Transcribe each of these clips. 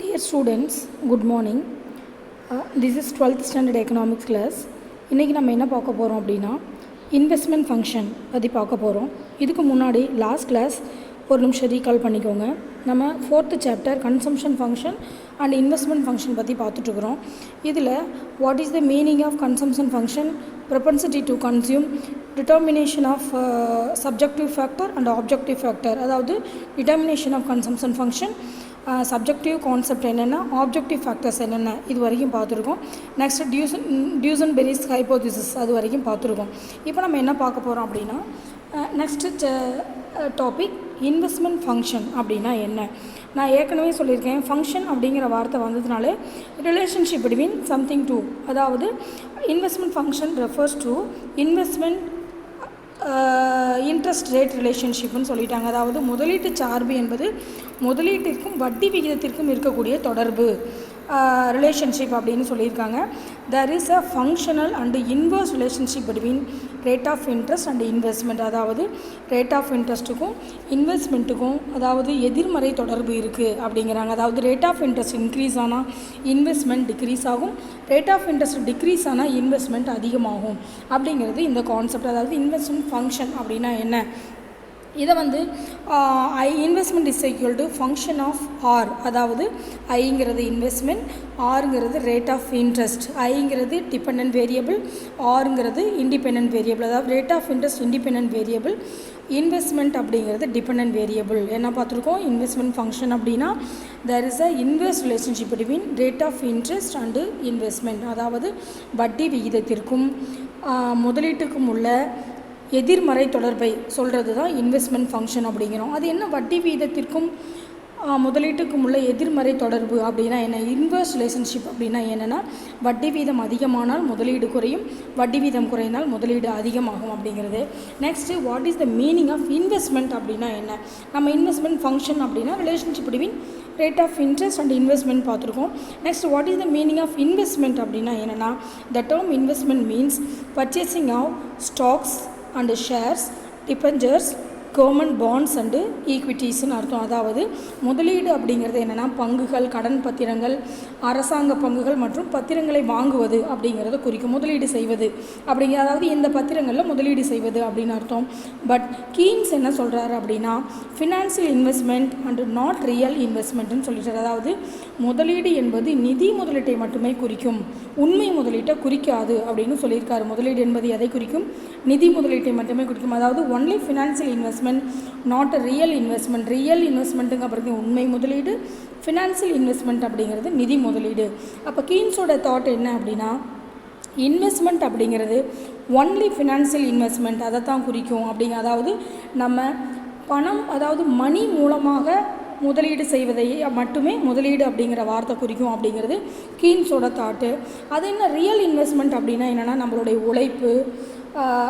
Dear students, good morning. This is 12th standard economics class. இன்றைக்கி நம்ம என்ன பார்க்க போகிறோம் அப்படின்னா இன்வெஸ்ட்மெண்ட் ஃபங்க்ஷன் பற்றி பார்க்க போகிறோம். இதுக்கு முன்னாடி லாஸ்ட் கிளாஸ் ஒரு நிமிஷம் ரீகால் பண்ணிக்கோங்க. நம்ம 4th chapter consumption function and investment function பற்றி பார்த்துட்ருக்குறோம். இதில் what is the meaning of consumption function, propensity to consume, determination of subjective factor and objective factor, அதாவது determination of consumption function, subjective concept என்னென்னா, objective factors என்னென்ன, இது வரைக்கும் பார்த்துருக்கோம். Next டியூசன்பெரிஸ் hypothesis அது வரைக்கும் பார்த்துருக்கோம். இப்போ நம்ம என்ன பார்க்க போகிறோம் அப்படின்னா, நெக்ஸ்ட்டு டாபிக் இன்வெஸ்ட்மெண்ட் ஃபங்க்ஷன் அப்படின்னா என்ன. நான் ஏற்கனவே சொல்லியிருக்கேன், ஃபங்க்ஷன் அப்படிங்கிற வார்த்தை வந்ததுனாலே ரிலேஷன்ஷிப் பிட்வீன் சம்திங் டூ, அதாவது investment function refers to investment interest rate ரிலேஷன்ஷிப்னு சொல்லிட்டாங்க. அதாவது முதலீட்டு சார்பு என்பது முதலீட்டிற்கும் வட்டி விகிதத்திற்கும் இருக்கக்கூடிய தொடர்பு ரிலேஷன்ஷிப் அப்படின்னு சொல்லியிருக்காங்க. there is a functional and inverse relationship between rate of interest and investment, அதாவது ரேட் ஆஃப் இன்ட்ரெஸ்ட்டுக்கும் இன்வெஸ்ட்மெண்ட்டுக்கும் அதாவது எதிர்மறை தொடர்பு இருக்குது அப்படிங்கிறாங்க. அதாவது ரேட் ஆஃப் இன்ட்ரெஸ்ட் இன்க்ரீஸ் ஆனால் இன்வெஸ்ட்மெண்ட் டிக்ரீஸ் ஆகும், ரேட் ஆஃப் இன்ட்ரெஸ்ட் டிக்ரீஸ் ஆனால் இன்வெஸ்ட்மெண்ட் அதிகமாகும் அப்படிங்கிறது இந்த கான்செப்ட். அதாவது இன்வெஸ்ட்மெண்ட் ஃபங்க்ஷன் அப்படின்னா என்ன, இதை வந்து investment is equal to function of R, அதாவது ஐங்கிறது இன்வெஸ்ட்மெண்ட், ஆருங்கிறது ரேட் ஆஃப் இன்ட்ரெஸ்ட். ஐங்கிறது டிபெண்டன்ட் வேரியபிள், ஆருங்கிறது இண்டிபெண்டன்ட் வேரியபிள். அதாவது rate of interest independent variable, investment அப்படிங்கிறது டிபெண்டன்ட் வேரியபிள். என்ன பார்த்துருக்கோம், இன்வெஸ்ட்மெண்ட் ஃபங்க்ஷன் அப்படின்னா there is a inverse relationship between rate of interest and investment, அதாவது வட்டி விகிதத்திற்கும் முதலீட்டுக்கும் உள்ள எதிர்மறை தொடர்பை சொல்கிறது தான் இன்வெஸ்ட்மெண்ட் ஃபங்க்ஷன் அப்படிங்கிறோம். அது என்ன, வட்டி வீதத்திற்கும் முதலீட்டுக்கும் உள்ள எதிர்மறை தொடர்பு அப்படின்னா என்ன, இன்வெர்ஸ் ரிலேஷன்ஷிப் அப்படின்னா என்னென்னா, வட்டி வீதம் அதிகமானால் முதலீடு குறையும், வட்டி வீதம் குறையினால் முதலீடு அதிகமாகும் அப்படிங்கிறது. Next what is the meaning of investment அப்படின்னா என்ன. நம்ம இன்வெஸ்ட்மெண்ட் ஃபங்க்ஷன் அப்படின்னா relationship between rate of interest and investment பார்த்துருக்கோம். Next what is the meaning of investment அப்படின்னா என்னென்னா, the term investment means purchasing of stocks and shares, debentures, government bonds and ஈக்விட்டிஸ்ன்னு அர்த்தம். அதாவது முதலீடு அப்படிங்கிறது என்னென்னா, பங்குகள், கடன் பத்திரங்கள், அரசாங்க பங்குகள் மற்றும் பத்திரங்களை வாங்குவது அப்படிங்கிறத குறிக்கும். முதலீடு செய்வது அப்படிங்கிற, அதாவது இந்த பத்திரங்களில் முதலீடு செய்வது அப்படின்னு அர்த்தம். பட் கீன்ஸ் என்ன சொல்கிறாரு அப்படின்னா, financial investment and not real இன்வெஸ்ட்மெண்ட்னு சொல்லிட்டார். அதாவது முதலீடு என்பது நிதி முதலீட்டை மட்டுமே குறிக்கும், உண்மை முதலீட்டை குறிக்காது அப்படின்னு சொல்லியிருக்காரு. முதலீடு என்பது எதை குறிக்கும், நிதி முதலீட்டை மட்டுமே குறிக்கும். அதாவது only financial investment, not real investment. Real இன்வெஸ்ட்மெண்ட்டுங்க அப்புறம் உண்மை முதலீடு, ஃபினான்சியல் இன்வெஸ்ட்மெண்ட் அப்படிங்கிறது நிதி முதலீடு. அப்போ கீன்ஸோட தாட் என்ன அப்படின்னா, இன்வெஸ்ட்மெண்ட் அப்படிங்கிறது ஒன்லி ஃபினான்சியல் இன்வெஸ்ட்மெண்ட் அதை தான் குறிக்கும் அப்படிங்க. அதாவது நம்ம பணம், அதாவது மணி மூலமாக முதலீடு செய்வதை மட்டுமே முதலீடு அப்படிங்கிற வார்த்தை குறிக்கும் அப்படிங்கிறது கீன்ஸோட தாட்டு. அது என்ன ரியல் இன்வெஸ்ட்மெண்ட் அப்படின்னா என்னென்னா, நம்மளுடைய உழைப்பு,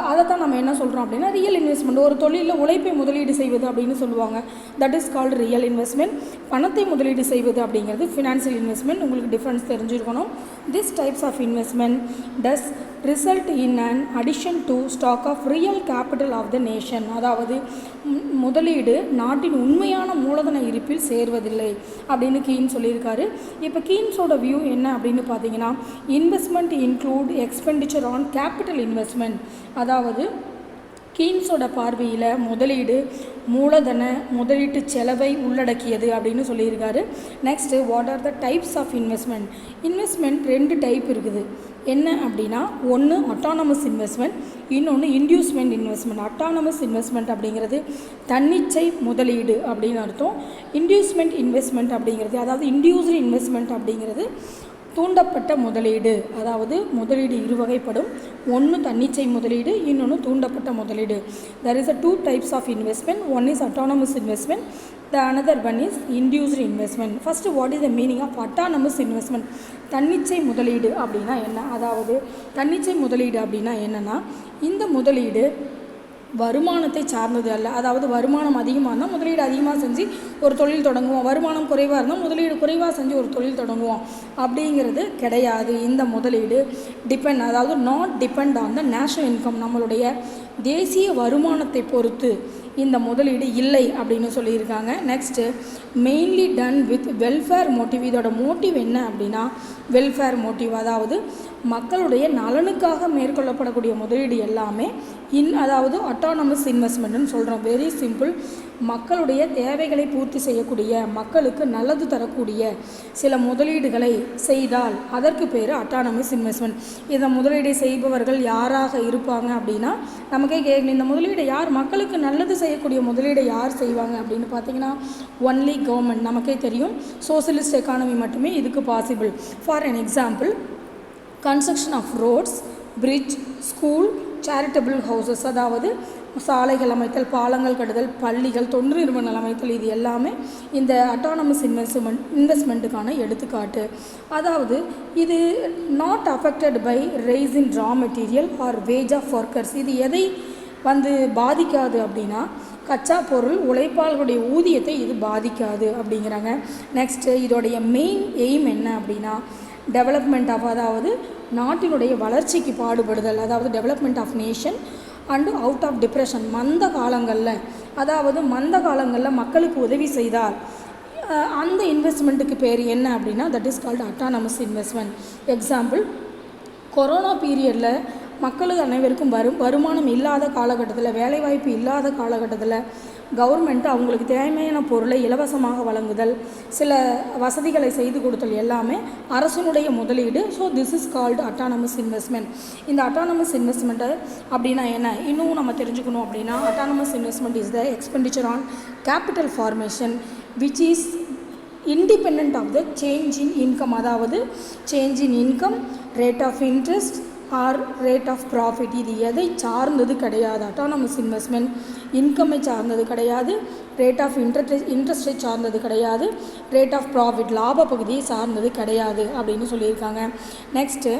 அதை தான் நம்ம என்ன சொல்கிறோம் அப்படின்னா ரியல் இன்வெஸ்ட்மெண்ட். ஒரு தொழிலில் உழைப்பை முதலீடு செய்வது அப்படின்னு சொல்லுவாங்க, that is called real investment. பணத்தை முதலீடு செய்வது அப்படிங்கிறது ஃபினான்சியல் இன்வெஸ்ட்மெண்ட். உங்களுக்கு டிஃப்ரென்ஸ் தெரிஞ்சிருக்கணும். This types of investment does result in an addition to stock of real capital of the nation, அதாவது முதலீடு நாட்டின் உண்மையான மூலதன இருப்பில் சேர்வதில்லை அப்படின்னு கீன்ஸ் சொல்லியிருக்காரு. இப்போ கீன்ஸோட வியூ என்ன அப்படின்னு பார்த்தீங்கன்னா, investment include expenditure on capital investment, அதாவது கீன்ஸோட பார்வையில் முதலீடு மூலதன முதலீட்டு செலவை உள்ளடக்கியது அப்படின்னு சொல்லியிருக்காரு. Next what are the types of investment. Investment ரெண்டு டைப் இருக்குது. என்ன அப்படின்னா, ஒன்று அட்டானமஸ் இன்வெஸ்ட்மெண்ட், இன்னொன்று இன்டியூஸ்மெண்ட் இன்வெஸ்ட்மெண்ட். அட்டானமஸ் இன்வெஸ்ட்மெண்ட் அப்படிங்கிறது தன்னிச்சை முதலீடு அப்படின்னு அர்த்தம். இன்டியூஸ்மெண்ட் இன்வெஸ்ட்மெண்ட் அப்படிங்கிறது, அதாவது இன்டியூஸ்டு இன்வெஸ்ட்மெண்ட் அப்படிங்கிறது தூண்டப்பட்ட முதலீடு. அதாவது முதலீடு இருவகைப்படும், ஒன்று தன்னிச்சை முதலீடு, இன்னொன்று தூண்டப்பட்ட முதலீடு. there is a two types of investment, one is autonomous investment, the another one is induced investment. first what is the meaning of autonomous investment. தன்னிச்சை முதலீடு அப்படின்னா என்ன, அதாவது தன்னிச்சை முதலீடு அப்படின்னா என்னென்னா, இந்த முதலீடு வருமானத்தை சார்ந்தது அல்ல. அதாவது வருமானம் அதிகமாக இருந்தால் முதலீடு அதிகமாக செஞ்சு ஒரு தொழில் தொடங்குவோம், வருமானம் குறைவாக இருந்தால் முதலீடு குறைவாக செஞ்சு ஒரு தொழில் தொடங்குவோம் அப்படிங்கிறது கிடையாது. இந்த முதலீடு டிபெண்ட், அதாவது not depend on the national income, நம்மளுடைய தேசிய வருமானத்தை பொறுத்து இந்த முதலீடு இல்லை அப்படின்னு சொல்லியிருக்காங்க. Next mainly done with welfare motive. இதோட மோட்டிவ் என்ன அப்படின்னா வெல்ஃபேர் மோட்டிவ், அதாவது மக்களுடைய நலனுக்காக மேற்கொள்ளப்படக்கூடிய முதலீடு எல்லாமே அதாவது அட்டானமஸ் இன்வெஸ்ட்மெண்ட்னு சொல்கிறோம். Very simple. மக்களுடைய தேவைகளை பூர்த்தி செய்யக்கூடிய, மக்களுக்கு நல்லது தரக்கூடிய சில முதலீடுகளை செய்தால் அதற்கு பேர் அட்டானமஸ் இன்வெஸ்ட்மெண்ட். இந்த முதலீடை செய்பவர்கள் யாராக இருப்பாங்க அப்படின்னா நமக்கே கேட்கணும், இந்த முதலீடை யார், மக்களுக்கு நல்லது செய்யக்கூடிய முதலீடை யார் செய்வாங்க அப்படின்னு பார்த்தீங்கன்னா ஒன்லி கவர்மெண்ட். நமக்கே தெரியும் சோசியலிஸ்ட் எக்கானமி மட்டுமே இதுக்கு possible. For an example, construction of roads, bridge, school, charitable houses, அதாவது சாலைகள் அமைத்தல், பாலங்கள் கட்டுதல், பள்ளிகள், தொண்டு நிறுவனங்கள் அமைத்தல், இது எல்லாமே இந்த அட்டானமஸ் இன்வெஸ்ட்மெண்ட்டுக்கான எடுத்துக்காட்டு. அதாவது இது not affected by rise in raw material or wage of workers. இது எதை பாதிக்காது அப்படின்னா கச்சா பொருள் உழைப்பாளர்களுடைய ஊதியத்தை இது பாதிக்காது அப்படிங்கிறாங்க. நெக்ஸ்ட்டு இதோடைய மெயின் எய்ம் என்ன அப்படின்னா டெவலப்மெண்ட் ஆஃப், அதாவது நாட்டினுடைய வளர்ச்சிக்கு பாடுபடுதல், அதாவது development of nation and out of depression. மந்த காலங்களில் மக்களுக்கு உதவி செய்தால் அந்த இன்வெஸ்ட்மெண்ட்டுக்கு பேர் என்ன அப்படின்னா that is called autonomous investment. Example, corona பீரியடில் மக்களுக்கு அனைவருக்கும் வருமானம் இல்லாத காலகட்டத்தில், வேலைவாய்ப்பு இல்லாத காலகட்டத்தில் கவர்மெண்ட் அவங்களுக்கு தேவையான பொருளை இலவசமாக வழங்குதல், சில வசதிகளை செய்து கொடுத்தல் எல்லாமே அரசனுடைய முதலீடு. So this is called autonomous investment. இந்த அட்டானமஸ் இன்வெஸ்ட்மெண்ட்டு அப்படின்னா என்ன இன்னும் நம்ம தெரிஞ்சுக்கணும் அப்படின்னா autonomous investment is the expenditure on capital formation which is independent of the change in income, அதாவது change in income, rate of interest or rate of profit. இது எதை சார்ந்தது கிடையாது. அட்டானமஸ் இன்வெஸ்ட்மெண்ட் இன்கம்மை சார்ந்தது கிடையாது, ரேட் ஆஃப் இன்ட்ரெஸ்ட்டை சார்ந்தது கிடையாது, ரேட் ஆஃப் ப்ராஃபிட் லாப பகுதியை சார்ந்தது கிடையாது அப்படின்னு சொல்லியிருக்காங்க. Next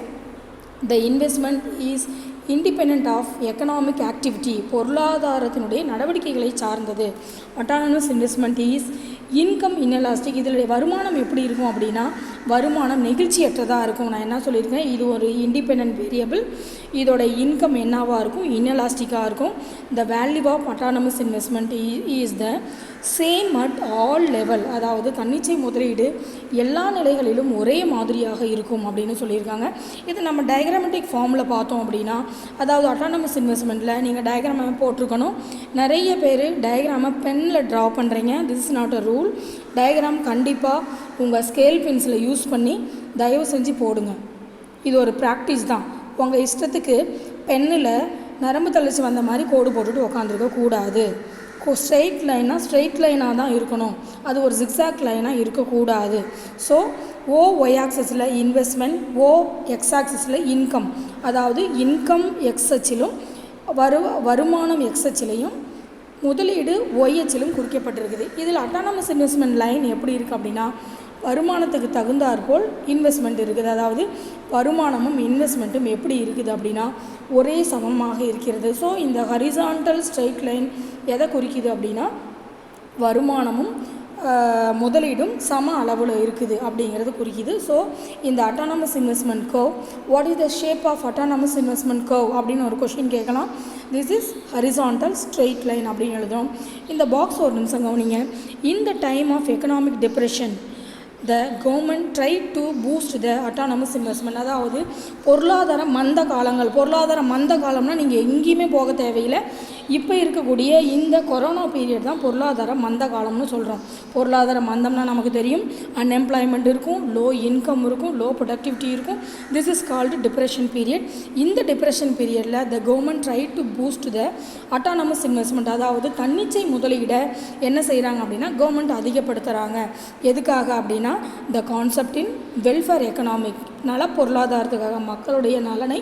the investment is independent of economic activity, பொருளாதாரத்தினுடைய நடவடிக்கைகளை சார்ந்தது. Autonomous investment is income inelastic. இதனுடைய வருமானம் எப்படி இருக்கும் அப்படின்னா வருமானம் நெகிழ்ச்சியற்றதாக இருக்கும். நான் என்ன சொல்லியிருக்கேன், இது ஒரு இண்டிபெண்ட் வேரியபிள். இதோட இன்கம் என்னவாக இருக்கும், இன்எலாஸ்டிக்காக இருக்கும். The value of autonomous investment is the same at all level, அதாவது தன்னிச்சை முதலீடு எல்லா நிலைகளிலும் ஒரே மாதிரியாக இருக்கும் அப்படின்னு சொல்லியிருக்காங்க. இது நம்ம டயக்ராமேட்டிக் ஃபார்மில் பார்த்தோம் அப்படின்னா, அதாவது அட்டானமஸ் இன்வெஸ்ட்மெண்ட்டில் நீங்கள் டயக்ராமை போட்டிருக்கணும். நிறைய பேர் டயக்ராமை பெனில் ட்ரா பண்ணுறீங்க. This is not a rule. Diagram கண்டிப்பாக உங்கள் ஸ்கேல் பென்சிலை யூஸ் பண்ணி தயவு செஞ்சு போடுங்க. இது ஒரு ப்ராக்டிஸ் தான். உங்கள் இஷ்டத்துக்கு பென்னில் நரம்பு தளர்ச்சி வந்த மாதிரி கோடு போட்டுட்டு உக்காந்துருக்க கூடாது. ஸ்ட்ரெயிட் லைனாக தான் இருக்கணும். அது ஒரு ஜிக்ஸாக் லைனாக இருக்கக்கூடாது. ஸோ ஒய் ஆக்சஸில் இன்வெஸ்ட்மெண்ட், எக்ஸ் ஆக்சஸில் இன்கம், அதாவது இன்கம் எக்ஸ் அச்சிலும் வருமானம் எக்ஸ் அச்சிலையும் முதலீடு ஒய் அச்சிலும் குறிக்கப்பட்டிருக்குது. இதில் அட்டானமஸ் இன்வெஸ்ட்மெண்ட் லைன் எப்படி இருக்குது அப்படின்னா வருமானத்துக்கு தகுந்தாற்போல் இன்வெஸ்ட்மெண்ட் இருக்குது. அதாவது வருமானமும் இன்வெஸ்ட்மெண்ட்டும் எப்படி இருக்குது அப்படின்னா ஒரே சமமாக இருக்கிறது. ஸோ இந்த ஹரிசாண்டல் ஸ்ட்ரைட் லைன் எதை குறிக்குது அப்படின்னா வருமானமும் முதலீடும் சம அளவில் இருக்குது அப்படிங்கிறது குறிக்குது. ஸோ இந்த autonomous investment curve, what is the shape of autonomous investment curve அப்படின்னு ஒரு கொஷின் கேட்கலாம். This is horizontal straight line அப்படின்னு எழுதுகிறோம். இந்த பாக்ஸ் ஒரு நிமிஷம் கவனிங்க. In the time of economic depression the government tried to boost the autonomous investment. அதாவது பொருளாதார மந்த காலம்னா நீங்கள் எங்கேயுமே போக தேவையில்லை. இப்போ இருக்கக்கூடிய இந்த கொரோனா பீரியட் தான் பொருளாதார மந்த காலம்னு சொல்கிறோம். பொருளாதார மந்தம்னா நமக்கு தெரியும், அன்எம்ப்ளாய்மெண்ட் இருக்கும், லோ இன்கம் இருக்கும், லோ ப்ரொடக்டிவிட்டி இருக்கும். This is called depression period. இந்த டிப்ரெஷன் பீரியடில் the government try to boost the autonomous investment, அதாவது தன்னிச்சை முதலீடை என்ன செய்கிறாங்க அப்படின்னா கவர்மெண்ட் அதிகப்படுத்துகிறாங்க. எதுக்காக அப்படின்னா the concept in welfare economic, நல பொருளாதாரத்துக்காக, மக்களுடைய நலனை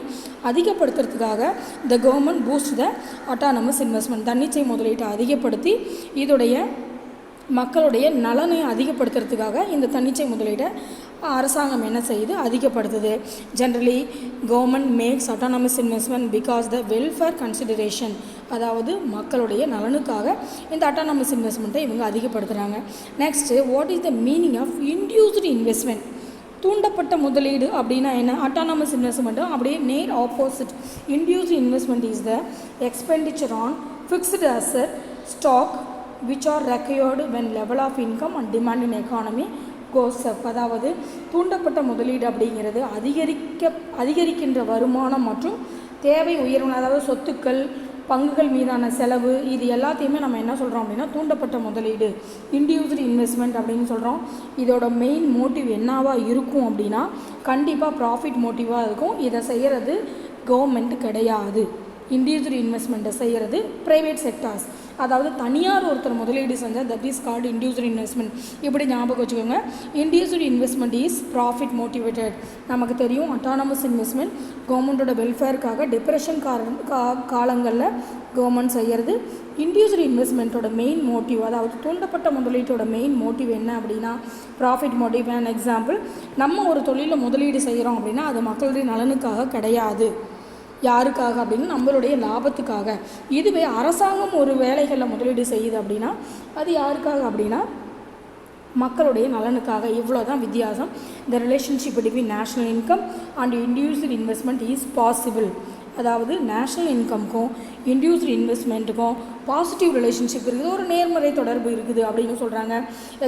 அதிகப்படுத்துறதுக்காக the government boost the autonomous investment, தன்னிச்சை முதலீட்டை அதிகப்படுத்தி இதோடைய மக்களுடைய நலனை அதிகப்படுத்துறதுக்காக இந்த தன்னிச்சை முதலீடை அரசாங்கம் என்ன செய்யுது, அதிகப்படுத்துது. Generally government makes autonomous investment because the welfare consideration, அதாவது மக்களுடைய நலனுக்காக இந்த அட்டானமஸ் இன்வெஸ்ட்மெண்ட்டை இவங்க அதிகப்படுத்துகிறாங்க. Next, what is the meaning of induced investment? தூண்டப்பட்ட முதலீடு அப்படின்னா என்ன? அட்டானமஸ் இன்வெஸ்ட்மெண்ட்டும் அப்படியே நேர் opposite. Induced investment is the expenditure on fixed asset stock which are required when level of income and demand in economy goes up. அதாவது தூண்டப்பட்ட முதலீடு அப்படிங்கிறது அதிகரிக்கின்ற வருமானம் மற்றும் தேவை உயர்வு, அதாவது சொத்துக்கள் பங்குகள் மீதான செலவு, இது எல்லாத்தையுமே நம்ம என்ன சொல்கிறோம் அப்படின்னா தூண்டப்பட்ட முதலீடு, இன்டியூஸ்டு இன்வெஸ்ட்மெண்ட் அப்படின்னு சொல்கிறோம். இதோட மெயின் மோட்டிவ் என்னவா இருக்கும் அப்படின்னா கண்டிப்பாக ப்ராஃபிட் மோட்டிவாக இருக்கும். இதை செய்கிறது கவர்மெண்ட் கிடையாது. இன்டியூஸ்டு இன்வெஸ்ட்மெண்ட்டை செய்கிறது ப்ரைவேட் செக்டார்ஸ், அதாவது தனியார் ஒருத்தர் முதலீடு செஞ்சால் that is called induced investment. இப்படி ஞாபகம் வச்சுக்கோங்க. Induced investment is profit motivated. நமக்கு தெரியும் அட்டானமஸ் இன்வெஸ்ட்மெண்ட் கவர்மெண்ட்டோட வெல்ஃபேருக்காக டிப்ரெஷன் காலங்களில் கவர்மெண்ட் செய்கிறது. இன்டியூஸ்டு இன்வெஸ்ட்மெண்ட்டோட மெயின் மோட்டிவ், அதாவது தூண்டப்பட்ட முதலீட்டோட மெயின் மோட்டிவ் என்ன அப்படின்னா ப்ராஃபிட் மோட்டிவ். அண்ட் எக்ஸாம்பிள், நம்ம ஒரு தொழிலில் முதலீடு செய்கிறோம் அப்படின்னா அது மக்களுடைய நலனுக்காக கிடையாது. யாருக்காக அப்படின்னா நம்மளுடைய லாபத்துக்காக. இதுவே அரசாங்கம் ஒரு வேலைகளில் முதலீடு செய்யுது அப்படின்னா அது யாருக்காக அப்படின்னா மக்களுடைய நலனுக்காக. இவ்வளோ தான் வித்தியாசம். The relationship between national income and induced investment is possible. அதாவது நேஷ்னல் இன்கம்க்கும் இன்டியூஸ்டு இன்வெஸ்ட்மெண்ட்டுக்கும் பாசிட்டிவ் ரிலேஷன்ஷிப் இருக்குது, ஒரு நேர்மறை தொடர்பு இருக்குது அப்படின்னு சொல்கிறாங்க.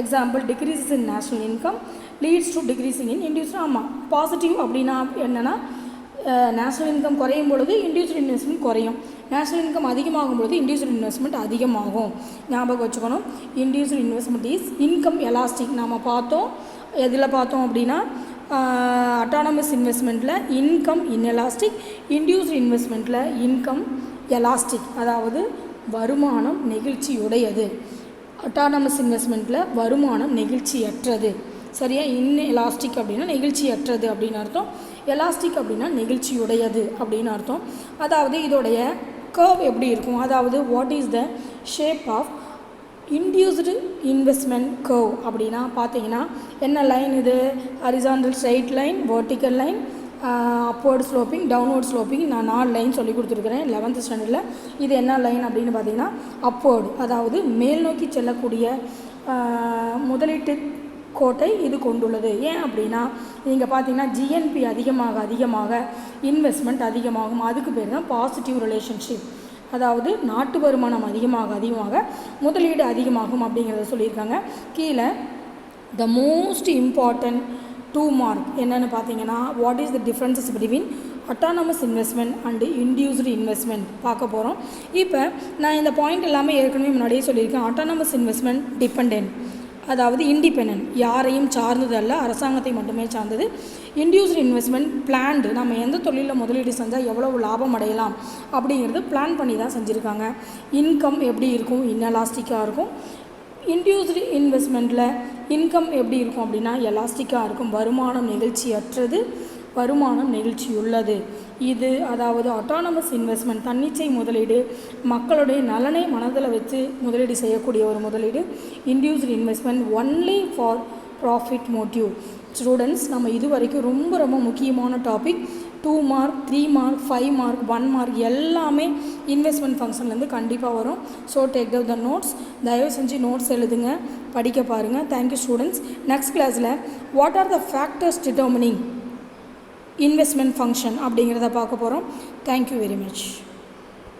Example, decreases in national income leads to decreasing in induced. ஆமாம், பாசிட்டிவ் அப்படின்னா என்னென்னா நேஷ்னல் இன்கம் குறையும் பொழுது இன்டியூஸ்டு இன்வெஸ்ட்மெண்ட் குறையும், நேஷ்னல் இன்கம் அதிகமாகும் பொழுது இன்டியூஸ்டு இன்வெஸ்ட்மெண்ட் அதிகமாகும். ஞாபகம் வச்சுக்கணும். Induced investment is income elastic. நம்ம பார்த்தோம், எதில் பார்த்தோம் அப்படின்னா அட்டானமஸ் இன்வெஸ்ட்மெண்ட்டில் இன்கம் இன்எலாஸ்டிக், இன்டியூஸ்டு இன்வெஸ்ட்மெண்ட்டில் இன்கம் எலாஸ்டிக், அதாவது வருமானம் நெகிழ்ச்சியுடையது. அட்டானமஸ் இன்வெஸ்ட்மெண்ட்டில் வருமானம் நெகிழ்ச்சியற்றது. சரியா? இன்எலாஸ்டிக் அப்படின்னா நெகிழ்ச்சியற்றது அப்படின்னு அர்த்தம், எலாஸ்டிக் அப்படின்னா நெகிழ்ச்சியுடையது அப்படின்னு அர்த்தம். அதாவது இதோடைய கர்வ் எப்படி இருக்கும், அதாவது what is the shape of induced investment curve அப்படின்னா பார்த்தீங்கன்னா என்ன லைன் இது? Horizontal straight line, vertical line, upward sloping, downward sloping. நான் 4 லைன் சொல்லி கொடுத்துருக்குறேன் 11th ஸ்டாண்டர்டில். இது என்ன லைன் அப்படின்னு பார்த்தீங்கன்னா அப்வர்டு, அதாவது மேல் நோக்கி செல்லக்கூடிய முதலீட்டு கோட்டை இது கொண்டுள்ளது. ஏன் அப்படின்னா நீங்கள் பார்த்தீங்கன்னா ஜிஎன்பி அதிகமாக இன்வெஸ்ட்மெண்ட் அதிகமாகும். அதுக்கு பேர் தான் பாசிட்டிவ் ரிலேஷன்ஷிப். அதாவது நாட்டு வருமானம் அதிகமாக முதலீடு அதிகமாகும் அப்படிங்கிறத சொல்லியிருக்காங்க. கீழே த மோஸ்ட் இம்பார்ட்டன்ட் 2 மார்க் என்னென்னு பார்த்தீங்கன்னா what is the differences between autonomous investment and induced investment பார்க்க போகிறோம். இப்போ நான் இந்த பாயிண்ட் எல்லாமே ஏற்கனவே முன்னாடியே சொல்லியிருக்கேன். அட்டானமஸ் இன்வெஸ்ட்மெண்ட் டிபெண்டன்ட், அதாவது இண்டிபெண்டன்ட், யாரையும் சார்ந்தது அல்ல, அரசாங்கத்தை மட்டுமே சார்ந்தது. இன்டியூஸ்டு இன்வெஸ்ட்மெண்ட் பிளான்டு, நம்ம எந்த தொழிலில் முதலீடு செஞ்சால் எவ்வளவு லாபம் அடையலாம் அப்படிங்கிறது பிளான் பண்ணி தான் செஞ்சுருக்காங்க. இன்கம் எப்படி இருக்கும்? இன்எலாஸ்டிக்காக இருக்கும். இன்டியூஸ்டு இன்வெஸ்ட்மெண்ட்டில் இன்கம் எப்படி இருக்கும் அப்படின்னா எலாஸ்டிக்காக இருக்கும். வருமானம் நெகிழ்ச்சியற்றது, வருமானம் நெகிழ்ச்சியுள்ளது. இது அதாவது அட்டானமஸ் இன்வெஸ்ட்மெண்ட் தன்னிச்சை முதலீடு, மக்களுடைய நலனை மனதில் வச்சு முதலீடு செய்யக்கூடிய ஒரு முதலீடு. Induced investment only for profit motive. Students, நம்ம இது வரைக்கும் ரொம்ப முக்கியமான topic 2 mark 3 mark 5 mark 1 mark எல்லாமே இன்வெஸ்ட்மெண்ட் ஃபங்க்ஷன்லேருந்து கண்டிப்பாக வரும். ஸோ டேக் த நோட்ஸ், தயவு செஞ்சு நோட்ஸ் எழுதுங்க, படிக்க பாருங்கள். Thank you students. நெக்ஸ்ட் கிளாஸில் what are the factors determining investment function அப்படிங்கிறத பார்க்க போகிறோம். Thank you very much.